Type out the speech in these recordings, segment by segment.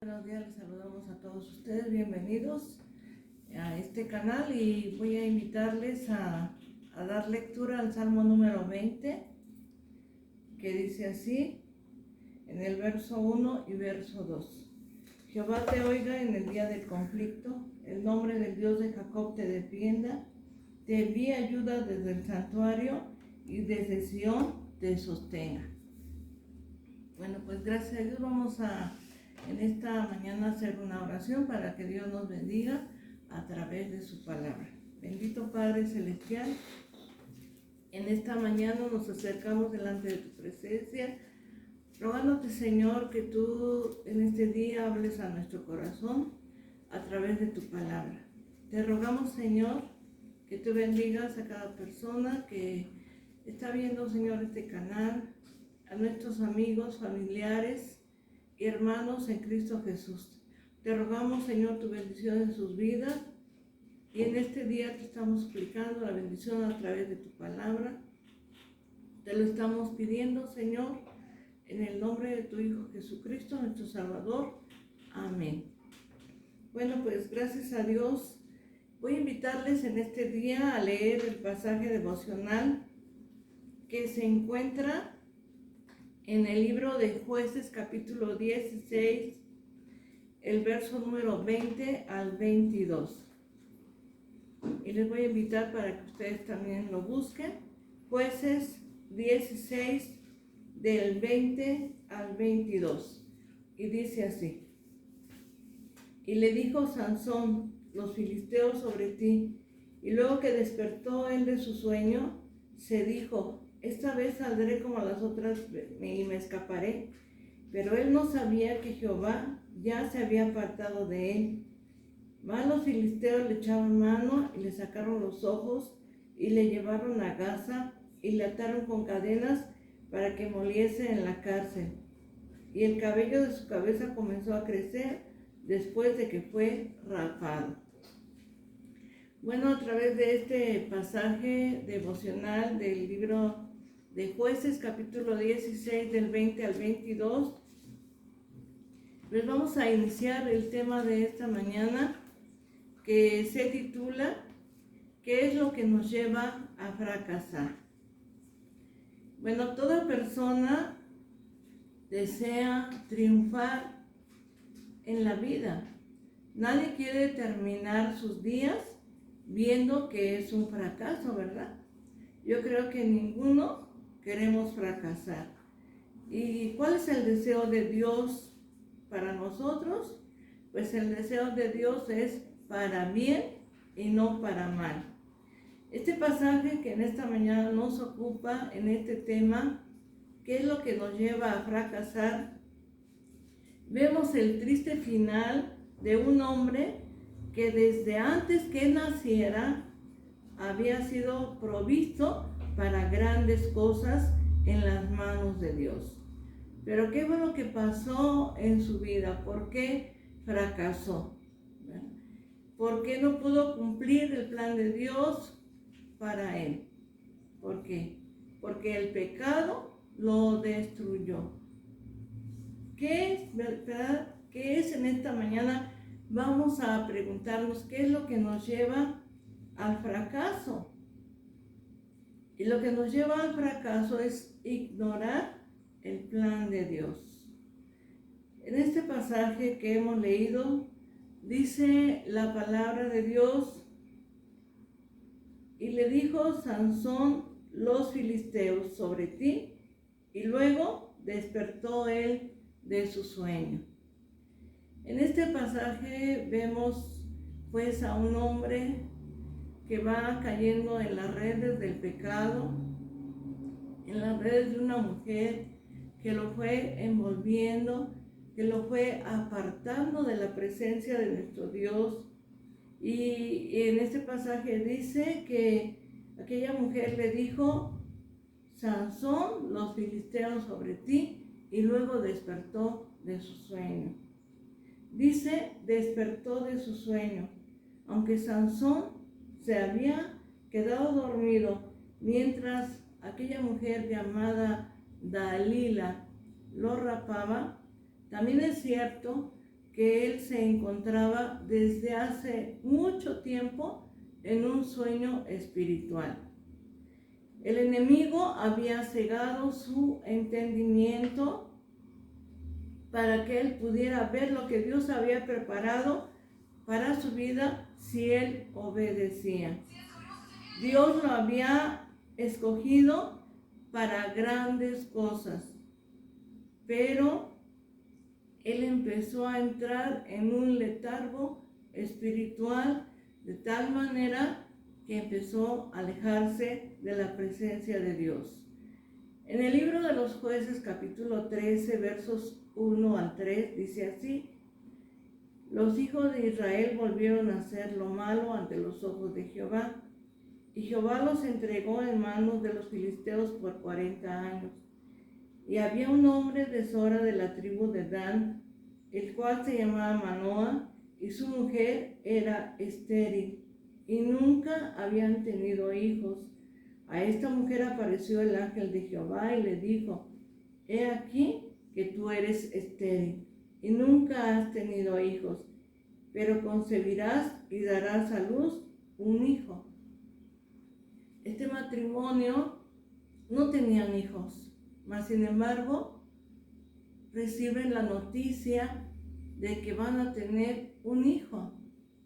Buenos días, les saludamos a todos ustedes, bienvenidos a este canal y voy a invitarles a dar lectura al Salmo número 20, que dice así, en el verso 1 y verso 2. Jehová te oiga en el día del conflicto, el nombre del Dios de Jacob te defienda, te envíe ayuda desde el santuario y desde Sión te sostenga. Bueno, pues gracias a Dios vamos a en esta mañana hacer una oración para que Dios nos bendiga a través de su palabra. Bendito Padre Celestial, en esta mañana nos acercamos delante de tu presencia, rogándote, Señor, que tú en este día hables a nuestro corazón a través de tu palabra. Te rogamos, Señor, que tú bendigas a cada persona que está viendo, Señor, este canal, a nuestros amigos, familiares y hermanos en Cristo Jesús. Te rogamos, Señor, tu bendición en sus vidas y en este día te estamos suplicando la bendición a través de tu palabra. Te lo estamos pidiendo, Señor, en el nombre de tu Hijo Jesucristo, nuestro Salvador. Amén. Bueno, pues gracias a Dios, voy a invitarles en este día a leer el pasaje devocional que se encuentra en el libro de Jueces, capítulo 16, el verso número 20 al 22. Y les voy a invitar para que ustedes también lo busquen. Jueces 16, del 20 al 22. Y dice así. Y le dijo Sansón, los filisteos sobre ti. Y luego que despertó él de su sueño, se dijo, esta vez saldré como las otras y me escaparé. Pero él no sabía que Jehová ya se había apartado de él. Mas los filisteos le echaron mano y le sacaron los ojos y le llevaron a Gaza y le ataron con cadenas para que moliese en la cárcel. Y el cabello de su cabeza comenzó a crecer después de que fue rapado. Bueno, a través de este pasaje devocional del libro de Jueces, capítulo 16, del 20 al 22, les vamos a iniciar el tema de esta mañana, que se titula ¿qué es lo que nos lleva a fracasar? Bueno, toda persona desea triunfar en la vida. Nadie quiere terminar sus días viendo que es un fracaso, ¿verdad? Yo creo que ninguno queremos fracasar. ¿Y cuál es el deseo de Dios para nosotros? Pues el deseo de Dios es para bien y no para mal. Este pasaje que en esta mañana nos ocupa en este tema, ¿qué es lo que nos lleva a fracasar? Vemos el triste final de un hombre que desde antes que naciera había sido provisto para grandes cosas en las manos de Dios. Pero ¿qué fue lo que pasó en su vida? ¿Por qué fracasó? ¿Por qué no pudo cumplir el plan de Dios para él? ¿Por qué? Porque el pecado lo destruyó. ¿Qué es, verdad? ¿Qué es en esta mañana? Vamos a preguntarnos qué es lo que nos lleva al fracaso. Y lo que nos lleva al fracaso es ignorar el plan de Dios. En este pasaje que hemos leído, dice la palabra de Dios, y le dijo Sansón los filisteos sobre ti, y luego despertó él de su sueño. En este pasaje vemos pues a un hombre que va cayendo en las redes del pecado, en las redes de una mujer que lo fue envolviendo, que lo fue apartando de la presencia de nuestro Dios. Y en este pasaje dice que aquella mujer le dijo, Sansón, los filisteos sobre ti, y luego despertó de su sueño. Dice, despertó de su sueño, aunque Sansón se había quedado dormido mientras aquella mujer llamada Dalila lo rapaba. También es cierto que él se encontraba desde hace mucho tiempo en un sueño espiritual. El enemigo había cegado su entendimiento para que él pudiera ver lo que Dios había preparado para su vida si él obedecía. Dios lo había escogido para grandes cosas, pero él empezó a entrar en un letargo espiritual de tal manera que empezó a alejarse de la presencia de Dios. En el libro de los Jueces, capítulo 13, versos 1 al 3, dice así: los hijos de Israel volvieron a hacer lo malo ante los ojos de Jehová, y Jehová los entregó en manos de los filisteos por 40 años. Y había un hombre de Sora de la tribu de Dan, el cual se llamaba Manoah, y su mujer era estéril, y nunca habían tenido hijos. A esta mujer apareció el ángel de Jehová y le dijo: he aquí que tú eres estéril, y nunca has tenido hijos, pero concebirás y darás a luz un hijo. Este matrimonio no tenían hijos, mas sin embargo reciben la noticia de que van a tener un hijo,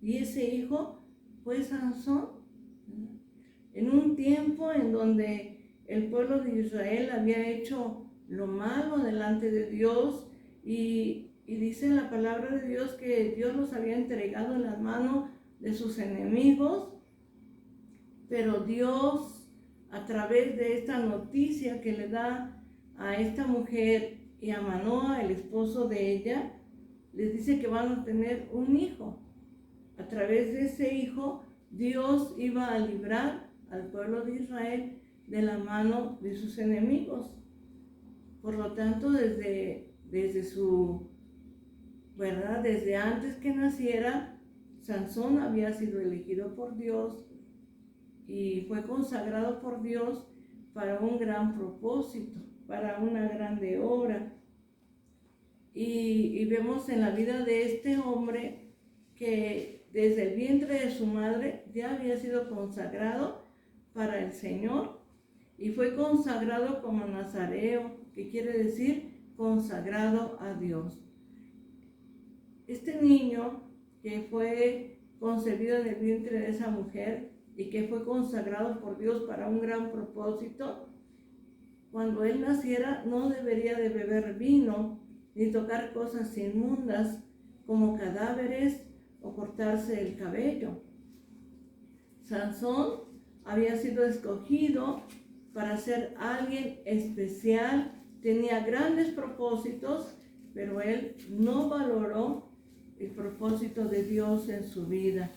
y ese hijo fue Sansón. En un tiempo en donde el pueblo de Israel había hecho lo malo delante de Dios, y dice la palabra de Dios que Dios los había entregado en las manos de sus enemigos, pero Dios, a través de esta noticia que le da a esta mujer y a Manoah, el esposo de ella, les dice que van a tener un hijo. A través de ese hijo, Dios iba a librar al pueblo de Israel de la mano de sus enemigos. Por lo tanto, desde su, ¿verdad? Desde antes que naciera, Sansón había sido elegido por Dios y fue consagrado por Dios para un gran propósito, para una grande obra. Y vemos en la vida de este hombre que desde el vientre de su madre ya había sido consagrado para el Señor, y fue consagrado como nazareo, que quiere decir consagrado a Dios. Este niño que fue concebido en el vientre de esa mujer y que fue consagrado por Dios para un gran propósito, cuando él naciera no debería de beber vino ni tocar cosas inmundas como cadáveres o cortarse el cabello. Sansón había sido escogido para ser alguien especial, tenía grandes propósitos, pero él no valoró el propósito de Dios en su vida.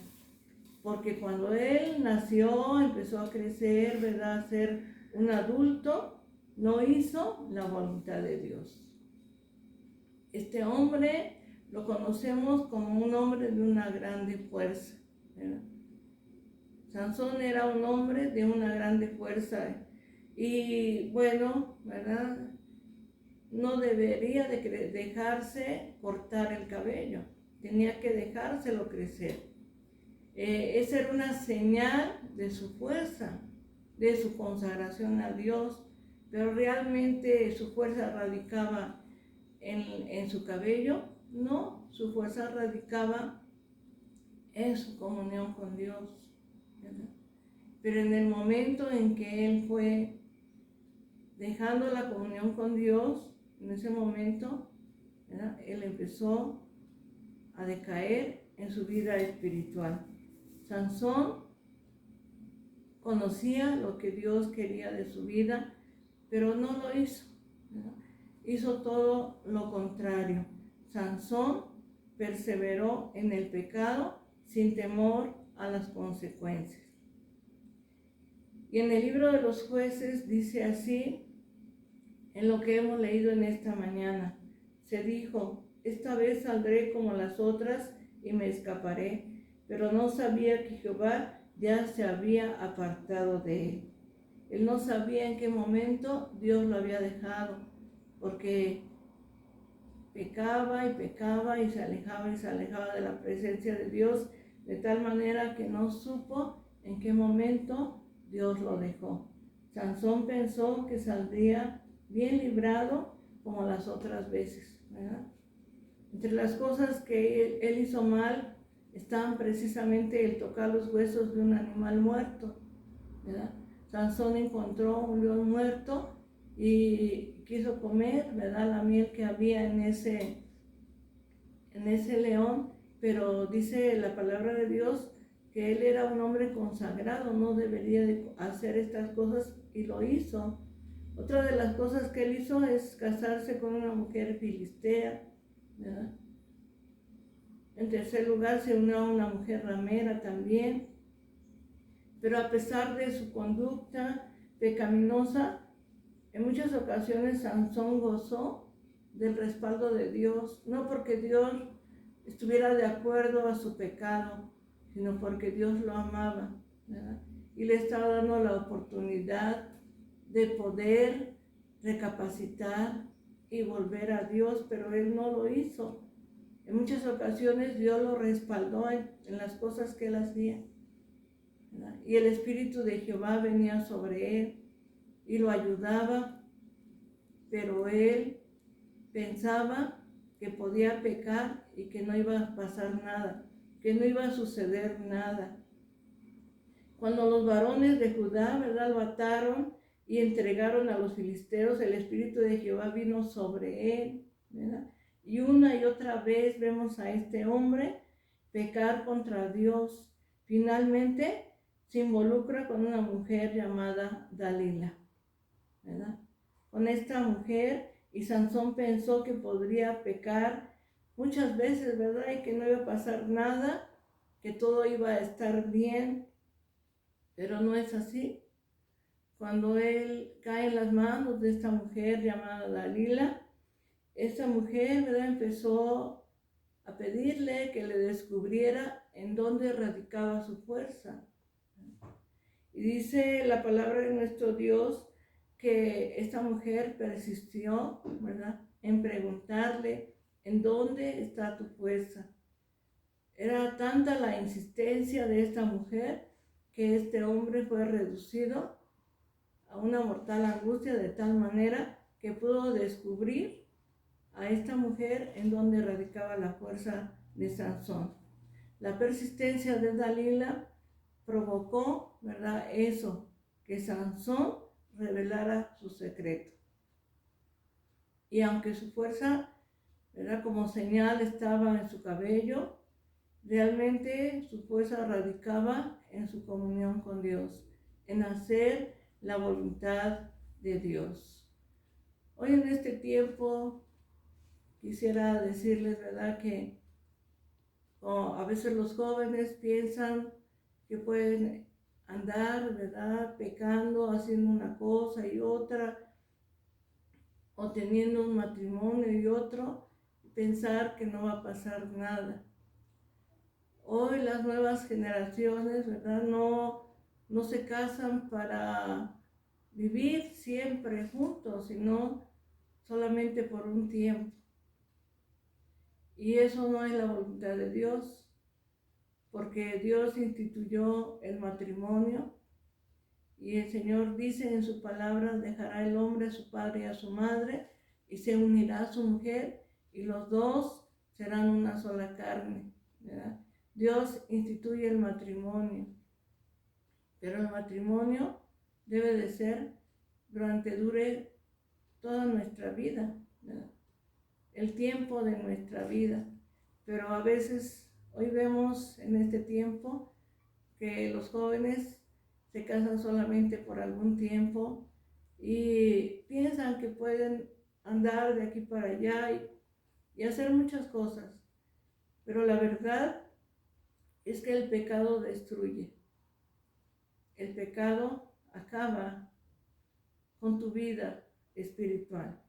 Porque cuando él nació, empezó a crecer, ¿verdad?, a ser un adulto, no hizo la voluntad de Dios. Este hombre lo conocemos como un hombre de una grande fuerza, ¿verdad? Sansón era un hombre de una grande fuerza y bueno, ¿verdad?, no debería de dejarse cortar el cabello, tenía que dejárselo crecer. Esa era una señal de su fuerza, de su consagración a Dios, pero realmente su fuerza radicaba en su cabello. No, su fuerza radicaba en su comunión con Dios, ¿verdad? Pero en el momento en que él fue dejando la comunión con Dios, en ese momento, ¿verdad?, él empezó a decaer en su vida espiritual. Sansón conocía lo que Dios quería de su vida, pero no lo hizo, ¿verdad? Hizo todo lo contrario. Sansón perseveró en el pecado sin temor a las consecuencias. Y en el libro de los Jueces dice así, en lo que hemos leído en esta mañana: se dijo, esta vez saldré como las otras y me escaparé, pero no sabía que Jehová ya se había apartado de él. Él no sabía en qué momento Dios lo había dejado, porque pecaba y se alejaba de la presencia de Dios, de tal manera que no supo en qué momento Dios lo dejó. Sansón pensó que saldría bien librado como las otras veces, ¿verdad? Entre las cosas que él hizo mal estaban precisamente el tocar los huesos de un animal muerto, ¿verdad? Sansón encontró un león muerto y quiso comer, ¿verdad?, la miel que había en ese león, pero dice la palabra de Dios que él era un hombre consagrado, no debería de hacer estas cosas, y lo hizo. Otra de las cosas que él hizo es casarse con una mujer filistea, ¿verdad? En tercer lugar, se unió a una mujer ramera también. Pero a pesar de su conducta pecaminosa, en muchas ocasiones Sansón gozó del respaldo de Dios, no porque Dios estuviera de acuerdo a su pecado, sino porque Dios lo amaba, ¿verdad? Y le estaba dando la oportunidad de poder recapacitar y volver a Dios, pero él no lo hizo. En muchas ocasiones Dios lo respaldó en las cosas que él hacía, ¿verdad? Y el Espíritu de Jehová venía sobre él y lo ayudaba, pero él pensaba que podía pecar y que no iba a pasar nada, que no iba a suceder nada. Cuando los varones de Judá, ¿verdad?, lo ataron y entregaron a los filisteos, el Espíritu de Jehová vino sobre él, ¿verdad? Y una y otra vez vemos a este hombre pecar contra Dios. Finalmente se involucra con una mujer llamada Dalila, ¿verdad? Con esta mujer, y Sansón pensó que podría pecar muchas veces, ¿verdad?, y que no iba a pasar nada, que todo iba a estar bien, pero no es así. Cuando él cae en las manos de esta mujer llamada Dalila, esta mujer, ¿verdad?, empezó a pedirle que le descubriera en dónde radicaba su fuerza. Y dice la palabra de nuestro Dios que esta mujer persistió, ¿verdad?, en preguntarle en dónde está tu fuerza. Era tanta la insistencia de esta mujer que este hombre fue reducido a una mortal angustia, de tal manera que pudo descubrir a esta mujer en donde radicaba la fuerza de Sansón. La persistencia de Dalila provocó, ¿verdad?, eso, que Sansón revelara su secreto. Y aunque su fuerza, ¿verdad?, como señal estaba en su cabello, realmente su fuerza radicaba en su comunión con Dios, en hacer la voluntad de Dios. Hoy en este tiempo quisiera decirles, ¿verdad?, que a veces los jóvenes piensan que pueden andar, ¿verdad?, pecando, haciendo una cosa y otra, o teniendo un matrimonio y otro, y pensar que no va a pasar nada. Hoy las nuevas generaciones, ¿verdad?, no se casan para vivir siempre juntos, sino solamente por un tiempo. Y eso no es la voluntad de Dios, porque Dios instituyó el matrimonio y el Señor dice en su palabra: dejará el hombre a su padre y a su madre y se unirá a su mujer y los dos serán una sola carne, ¿verdad? Dios instituye el matrimonio, pero el matrimonio debe de ser dure toda nuestra vida, ¿verdad?, el tiempo de nuestra vida. Pero a veces, hoy vemos en este tiempo que los jóvenes se casan solamente por algún tiempo y piensan que pueden andar de aquí para allá y hacer muchas cosas. Pero la verdad es que el pecado destruye. El pecado acaba con tu vida espiritual.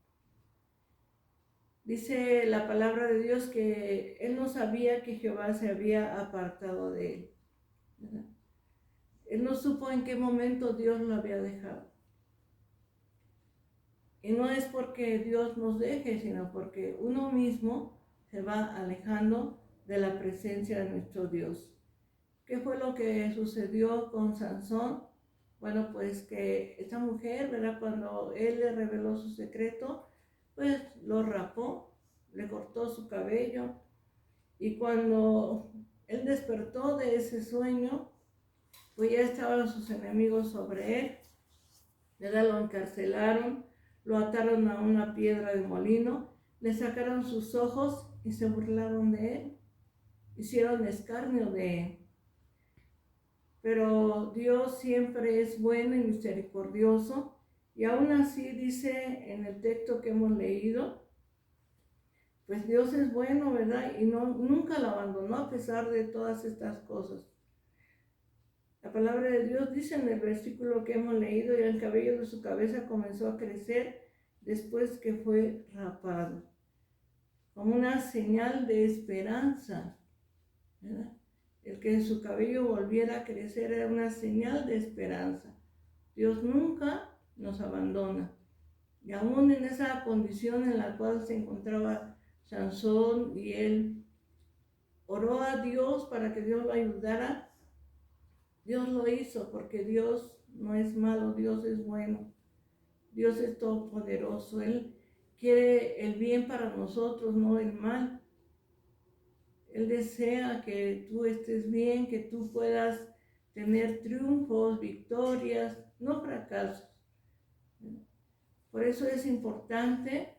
Dice la palabra de Dios que él no sabía que Jehová se había apartado de él, ¿verdad? Él no supo en qué momento Dios lo había dejado. Y no es porque Dios nos deje, sino porque uno mismo se va alejando de la presencia de nuestro Dios. ¿Qué fue lo que sucedió con Sansón? Bueno, pues que esta mujer, ¿verdad? Cuando él le reveló su secreto, pues lo rapó, le cortó su cabello. Y cuando él despertó de ese sueño, pues ya estaban sus enemigos sobre él, ¿verdad? Lo encarcelaron, lo ataron a una piedra de molino, le sacaron sus ojos y se burlaron de él, hicieron escarnio de él. Pero Dios siempre es bueno y misericordioso, y aún así dice en el texto que hemos leído, pues Dios es bueno, ¿verdad? Y nunca lo abandonó a pesar de todas estas cosas. La palabra de Dios dice en el versículo que hemos leído, y el cabello de su cabeza comenzó a crecer después que fue rapado, como una señal de esperanza, ¿verdad? El que su cabello volviera a crecer era una señal de esperanza. Dios nunca nos abandona. Y aún en esa condición en la cual se encontraba Sansón, y él oró a Dios para que Dios lo ayudara, Dios lo hizo, porque Dios no es malo, Dios es bueno. Dios es todopoderoso. Él quiere el bien para nosotros, no el mal. Él desea que tú estés bien, que tú puedas tener triunfos, victorias, no fracasos. Por eso es importante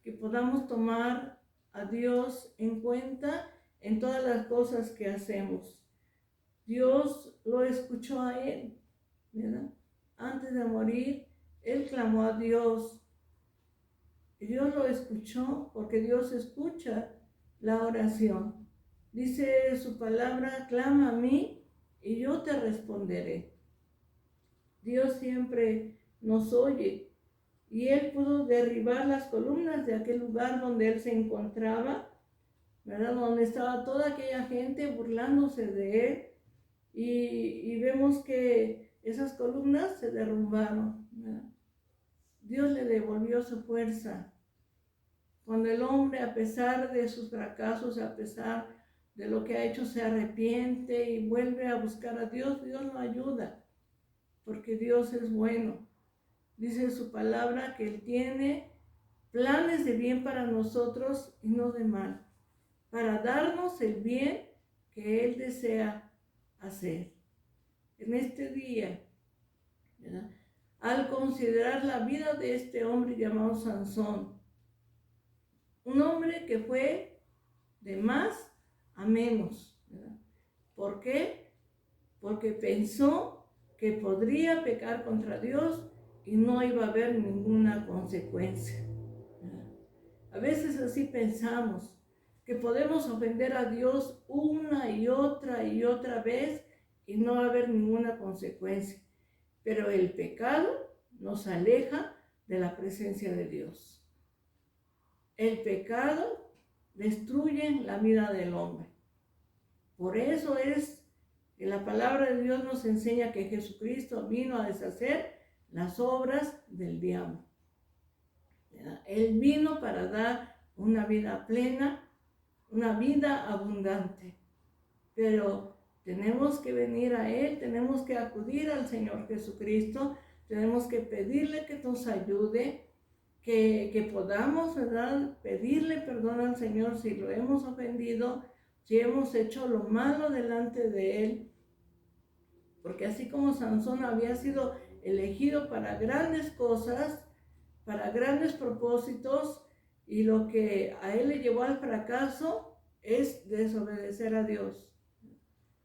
que podamos tomar a Dios en cuenta en todas las cosas que hacemos. Dios lo escuchó a él, ¿verdad? Antes de morir, él clamó a Dios. Y Dios lo escuchó, porque Dios escucha la oración. Dice su palabra, clama a mí y yo te responderé. Dios siempre nos oye, y él pudo derribar las columnas de aquel lugar donde él se encontraba, ¿verdad? Donde estaba toda aquella gente burlándose de él, y vemos que esas columnas se derrumbaron, ¿verdad? Dios le devolvió su fuerza. Cuando el hombre, a pesar de sus fracasos, a pesar de lo que ha hecho, se arrepiente y vuelve a buscar a Dios, Dios lo ayuda, porque Dios es bueno. Dice en su palabra que Él tiene planes de bien para nosotros y no de mal, para darnos el bien que Él desea hacer. En este día, ¿verdad? Al considerar la vida de este hombre llamado Sansón, un hombre que fue de más a menos, ¿verdad? ¿Por qué? Porque pensó que podría pecar contra Dios y no iba a haber ninguna consecuencia, ¿verdad? A veces así pensamos, que podemos ofender a Dios una y otra vez y no va a haber ninguna consecuencia. Pero el pecado nos aleja de la presencia de Dios. El pecado destruye la vida del hombre. Por eso es que la palabra de Dios nos enseña que Jesucristo vino a deshacer las obras del diablo. Él vino para dar una vida plena, una vida abundante. Pero tenemos que venir a Él, tenemos que acudir al Señor Jesucristo, tenemos que pedirle que nos ayude, que podamos, ¿verdad?, pedirle perdón al Señor si lo hemos ofendido, si hemos hecho lo malo delante de Él. Porque así como Sansón había sido elegido para grandes cosas, para grandes propósitos, y lo que a él le llevó al fracaso es desobedecer a Dios,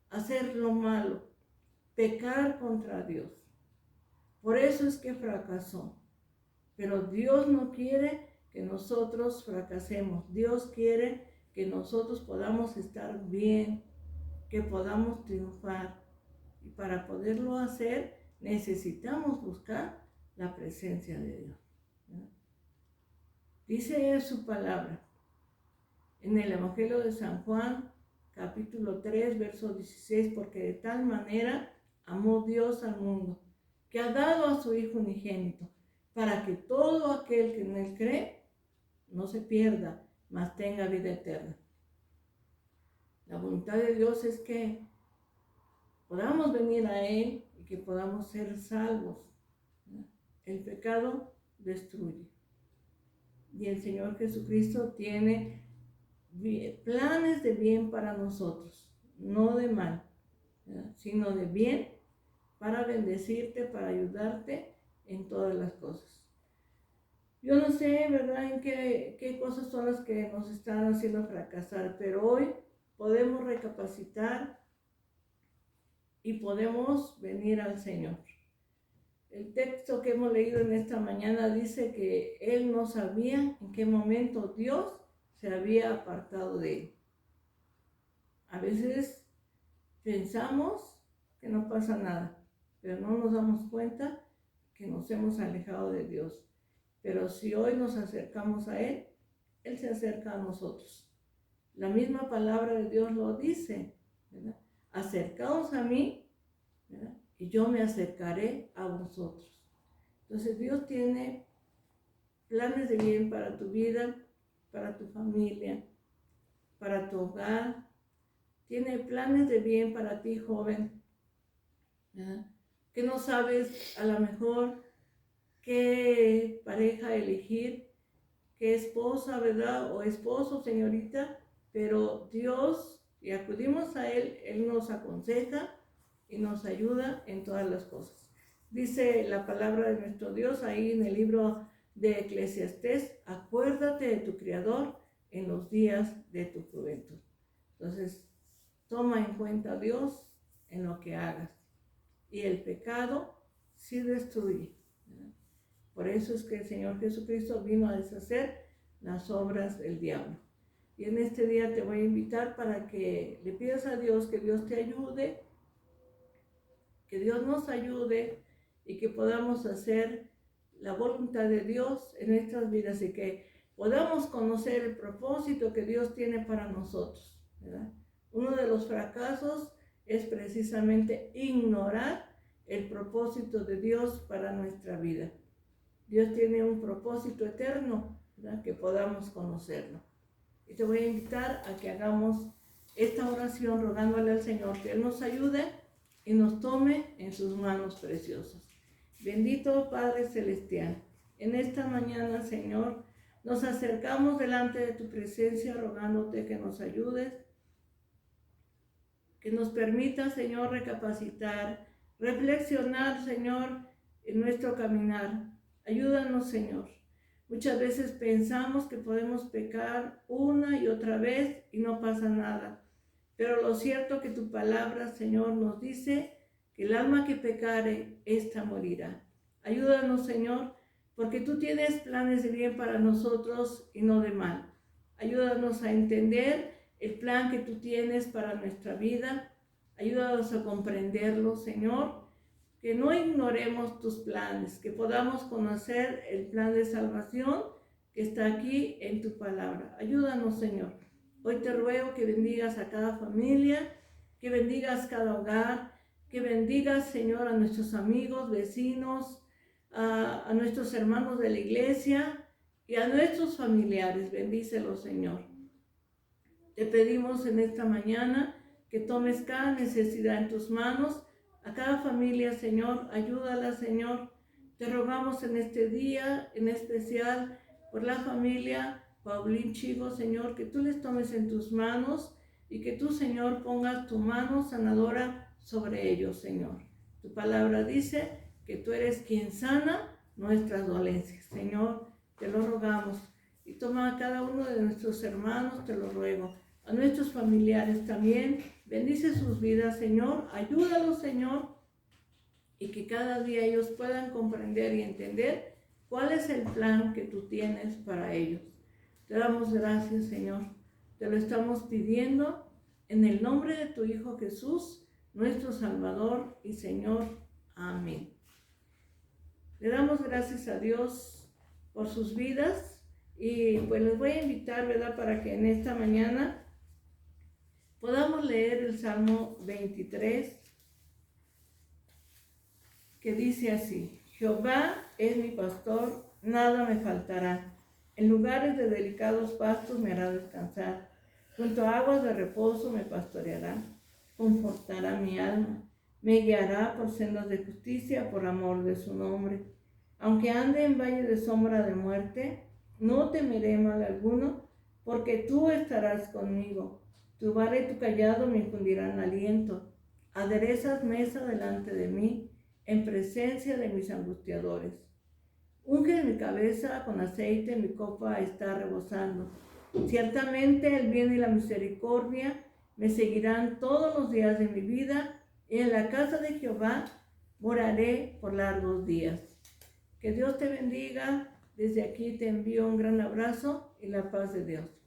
hacer lo malo, pecar contra Dios. Por eso es que fracasó. Pero Dios no quiere que nosotros fracasemos. Dios quiere que nosotros podamos estar bien, que podamos triunfar. Y para poderlo hacer, necesitamos buscar la presencia de Dios, ¿verdad? Dice su palabra en el Evangelio de San Juan, capítulo 3, verso 16, porque de tal manera amó Dios al mundo, que ha dado a su Hijo unigénito, para que todo aquel que en Él cree no se pierda, mas tenga vida eterna. La voluntad de Dios es que podamos venir a Él y que podamos ser salvos. El pecado destruye. Y el Señor Jesucristo tiene planes de bien para nosotros, no de mal, ¿verdad? Sino de bien para bendecirte, para ayudarte en todas las cosas. Yo no sé, ¿verdad?, en qué cosas son las que nos están haciendo fracasar, pero hoy podemos recapacitar y podemos venir al Señor. El texto que hemos leído en esta mañana dice que él no sabía en qué momento Dios se había apartado de él. A veces pensamos que no pasa nada, pero no nos damos cuenta que nos hemos alejado de Dios. Pero si hoy nos acercamos a Él, Él se acerca a nosotros. La misma palabra de Dios lo dice, ¿verdad? Acercaos a mí, ¿verdad?, y yo me acercaré a vosotros. Entonces Dios tiene planes de bien para tu vida, para tu familia, para tu hogar. Tiene planes de bien para ti, joven, ¿verdad?, que no sabes a lo mejor qué pareja elegir, qué esposa, ¿verdad?, o esposo, señorita, pero Dios, y acudimos a Él, Él nos aconseja y nos ayuda en todas las cosas. Dice la palabra de nuestro Dios ahí en el libro de Eclesiastés: acuérdate de tu Creador en los días de tu juventud. Entonces, toma en cuenta a Dios en lo que hagas. Y el pecado sí destruye, ¿verdad? Por eso es que el Señor Jesucristo vino a deshacer las obras del diablo. Y en este día te voy a invitar para que le pidas a Dios que Dios te ayude, que Dios nos ayude y que podamos hacer la voluntad de Dios en nuestras vidas y que podamos conocer el propósito que Dios tiene para nosotros, ¿verdad? Uno de los fracasos es precisamente ignorar el propósito de Dios para nuestra vida. Dios tiene un propósito eterno, ¿verdad?, que podamos conocerlo. Y te voy a invitar a que hagamos esta oración rogándole al Señor que Él nos ayude y nos tome en sus manos preciosas. Bendito Padre Celestial, en esta mañana, Señor, nos acercamos delante de tu presencia rogándote que nos ayudes, que nos permita, Señor, recapacitar, reflexionar, Señor, en nuestro caminar. Ayúdanos, Señor. Muchas veces pensamos que podemos pecar una y otra vez y no pasa nada. Pero lo cierto es que tu palabra, Señor, nos dice que el alma que pecare, ésta morirá. Ayúdanos, Señor, porque tú tienes planes de bien para nosotros y no de mal. Ayúdanos a entender el plan que tú tienes para nuestra vida. Ayúdanos a comprenderlo, Señor. Que no ignoremos tus planes, que podamos conocer el plan de salvación que está aquí en tu palabra. Ayúdanos, Señor. Hoy te ruego que bendigas a cada familia, que bendigas cada hogar, que bendigas, Señor, a nuestros amigos, vecinos, a nuestros hermanos de la iglesia y a nuestros familiares. Bendícelos, Señor. Te pedimos en esta mañana que tomes cada necesidad en tus manos. A cada familia, Señor, ayúdala, Señor. Te rogamos en este día, en especial por la familia Paulín Chigo, Señor, que tú les tomes en tus manos y que tú, Señor, pongas tu mano sanadora sobre ellos, Señor. Tu palabra dice que tú eres quien sana nuestras dolencias. Señor, te lo rogamos. Y toma a cada uno de nuestros hermanos, te lo ruego. A nuestros familiares también, bendice sus vidas, Señor, ayúdalos, Señor, y que cada día ellos puedan comprender y entender cuál es el plan que tú tienes para ellos. Te damos gracias, Señor, te lo estamos pidiendo en el nombre de tu Hijo Jesús, nuestro Salvador y Señor. Amén. Le damos gracias a Dios por sus vidas y pues les voy a invitar, ¿verdad?, para que en esta mañana podamos leer el Salmo 23, que dice así: Jehová es mi pastor, nada me faltará. En lugares de delicados pastos me hará descansar. Junto a aguas de reposo me pastoreará. Confortará mi alma. Me guiará por sendas de justicia por amor de su nombre. Aunque ande en valle de sombra de muerte, no temeré mal alguno, porque tú estarás conmigo. Tu vara y tu cayado me infundirán aliento. Aderezas mesa delante de mí, en presencia de mis angustiadores. Unge mi cabeza con aceite, mi copa está rebosando. Ciertamente el bien y la misericordia me seguirán todos los días de mi vida, y en la casa de Jehová moraré por largos días. Que Dios te bendiga. Desde aquí te envío un gran abrazo y la paz de Dios.